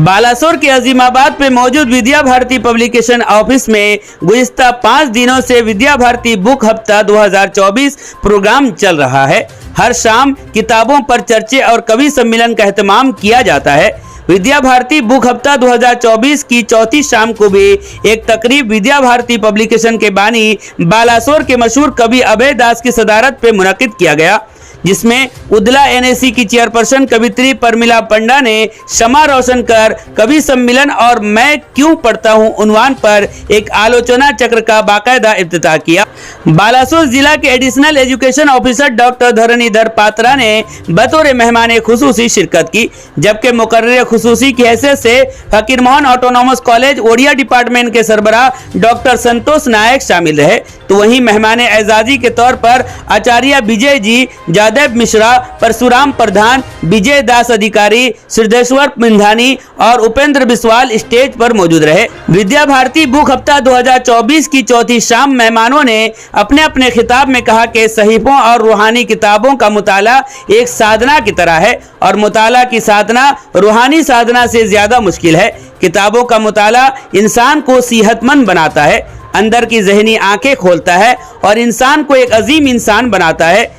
बालासोर के अजीमाबाद पे मौजूद विद्या भारती पब्लिकेशन ऑफिस में गुज़िश्ता 5 दिनों से विद्या भारती बुक हफ्ता 2024 प्रोग्राम चल रहा है। हर शाम किताबों पर चर्चे और कवि सम्मेलन का एहतमाम किया जाता है। विद्या भारती बुक हफ्ता 2024 की चौथी शाम को भी एक तकरीब विद्या भारती पब्लिकेशन के बानी बालासोर के मशहूर कवि अभय दास की सदारत पे मुनक्किद किया गया, जिसमें उदला एनएसी की चेयरपर्सन कवित्री परमिला पंडा ने शमा रोशन कर कवि सम्मेलन और मैं क्यों पढ़ता हूं उन्वान पर एक आलोचना चक्र का बाकायदा इफ्तिताह किया। बालासोर जिला के additional education officer doctor Dharanidhar Patra ने बतौर मेहमान खुसूसी शिरकत की, जबकि मुकर्रर खुसूसी की हैसियत से फकीर Mohan autonomous college Odia department के सरबराह डॉक्टर संतोष नायक शामिल रहे। तो वहीं मेहमान एजाजी के तौर पर आचार्य विजय जी, जादेव मिश्रा, परशुराम प्रधान, विजय दास अधिकारी, सिद्धेश्वर मिंधानी और उपेंद्र बिस्वाल स्टेज पर मौजूद रहे। विद्या भारती बुक हफ्ता 2024 की चौथी शाम मेहमानों ने अपने अपने खिताब में कहा कि सहीफों और रूहानी किताबों का मुताला एक साधना की तरह है और मुताला की साधना रूहानी साधना से ज्यादा मुश्किल है। किताबों का मुताला इंसान को सेहतमंद बनाता है, अंदर की जहनी आंखें खोलता है और इंसान को एक अजीम इंसान बनाता है।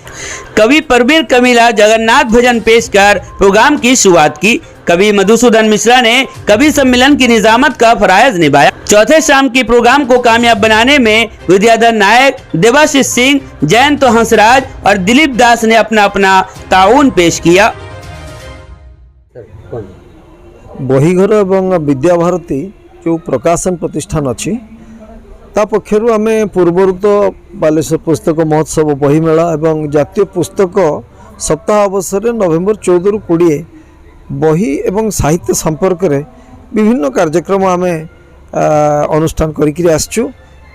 कवि परवीर कमीला जगन्नाथ भजन पेश कर प्रोग्राम की शुरुआत की। कवि मधुसूदन मिश्रा ने कवि सम्मेलन की निजामत का फराइज निभाया। चौथे शाम की प्रोग्राम को कामयाब बनाने में विद्याधर नायक, देवाशीष सिंह, जयंत हंसराज और दिलीप दास ने अपना अपना ताउन पेश किया। बहीघर एवं विद्या भारती जो प्रकाशन प्रतिष्ठान अच्छी ता पक्षर आम पूर्वर तो बालेश्वर पुस्तक महोत्सव बहीमेला एवं जातीय पुस्तक सप्ताह अवसर नवेम्बर 14 रु 20 बही एवं साहित्य संपर्क में विभिन्न कार्यक्रम आम अनुष्ठान करिकरी आसचु।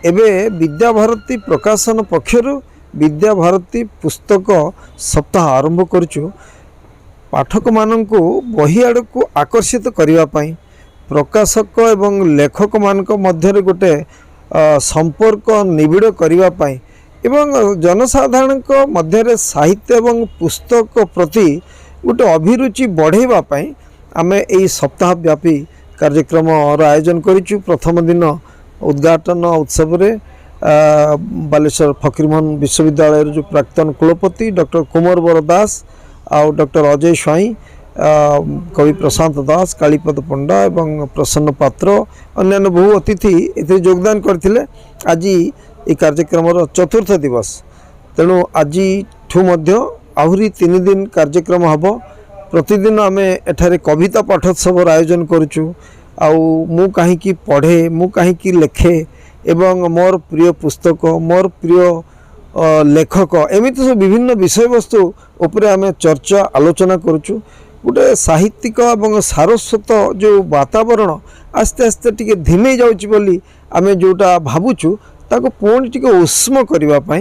एबे विद्या भारती प्रकाशन पक्षर विद्या भारती पुस्तक सप्ताह आरंभ करचु। पाठक माननकु बही आड़ को आकर्षित करने प्रकाशक एवं लेखक मानक मध्य गोटे संपर्क निबिड़ करने एवं जनसाधारण मध्य साहित्य एवं पुस्तक प्रति गोटे अभिरुचि बढ़ावाई आम यही सप्ताह व्यापी कार्यक्रम आयोजन करिचु। प्रथम दिन उद्घाटन उत्सव रे बालेश्वर फकीरमोहन विश्वविद्यालय जो प्राक्तन कुलपति डॉक्टर कुंवर बर दास आउ डॉक्टर अजय स्वाई, कवि प्रशांत दास, कालीपद पंडा एवं प्रसन्न पात्र अन्य बहु अतिथि एथे योगदान करथिले। आज ये कार्यक्रम चतुर्थ दिवस, तेणु आज ठू मध्य आहुरी 3 दिन कार्यक्रम हबो। प्रतिदिन आम एठारे कविता पाठोत्सव आयोजन करुचु। आउ मु काहींकी पढ़े, मु काहींकी लेखे एवं मोर प्रिय पुस्तक, मोर प्रिय लेखक, एमती सब विभिन्न विषय वस्तु उपरे आम चर्चा आलोचना करुचु। गोटे साहित्यिक एवं सारस्वत जो वातावरण आस्ते आस्ते टिके धीमे जाउची बोली आमे जोटा भाबुचु ताको पुणी टिके उष्म करने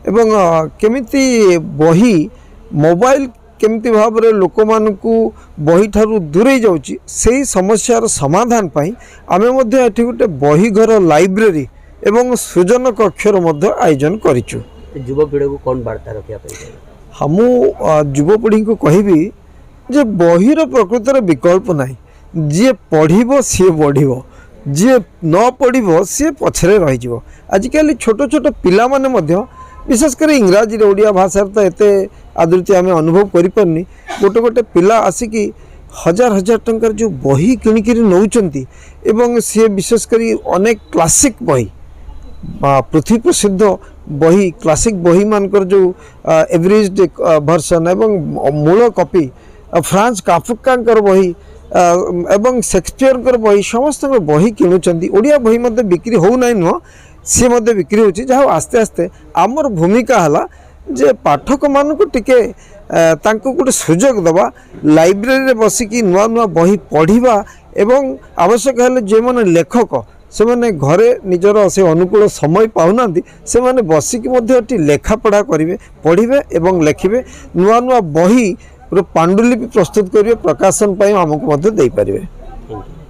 एवं केमिति बही मोबाइल केमिति भाव रे लोक मानकु बही ठारू दूरे जाउची सेही समस्यार समाधान पाई आमे मध्ये एठी गोटे बही घर लाइब्रेरी एवं सृजन कक्षर मध्ये आयोजन करिचु। युवपीढ़ी को कौन वार्ता रखिया हमु युवपीढ़ी को कहिबी जे बहीर प्रकृतर विकल्प ना, जी पढ़ो सी बढ़ो, जी न पढ़ो सी पछरे रही। आजिकल छोट छोट पिला माने मध्य विशेषकर इंग्राजी ओडिया भाषा तो एते आदृति आम अनुभव करें। गोटे गोटे पिला आसिकी हजार हजार टंकार जो बही किणिकी नौचंती एवं सी विशेषकर अनेक क्लासिक बही पृथ्वी प्रसिद्ध बही क्लासिक बही मानकर जो एवरेज वर्सन एवं मूल कॉपी फ्रांस काफका बही एवं शेक्सपियर बही समस्त बही किणुचंती। ओडिया बही मध्य बिक्री होना नुह सी मध्य बिक्री होची। जहाँ आस्ते आस्ते आमर भूमिका है जे पाठक मानक टिके तांको गोटे सुजोग दबा लाइब्रेरी रे बसिकी नुआ नुआ बही पढ़िबा एवं आवश्यक है जे माने लेखक से माने घरे निजर से अनुकूल समय पाऊना से माने बसिकी मध्य लेखा पढ़ा करेंगे, पढ़े एवं लेखिबे, नुआ नुआ बही पांडुलिपि प्रस्तुत करेंगे, प्रकाशन आमको दे पारे।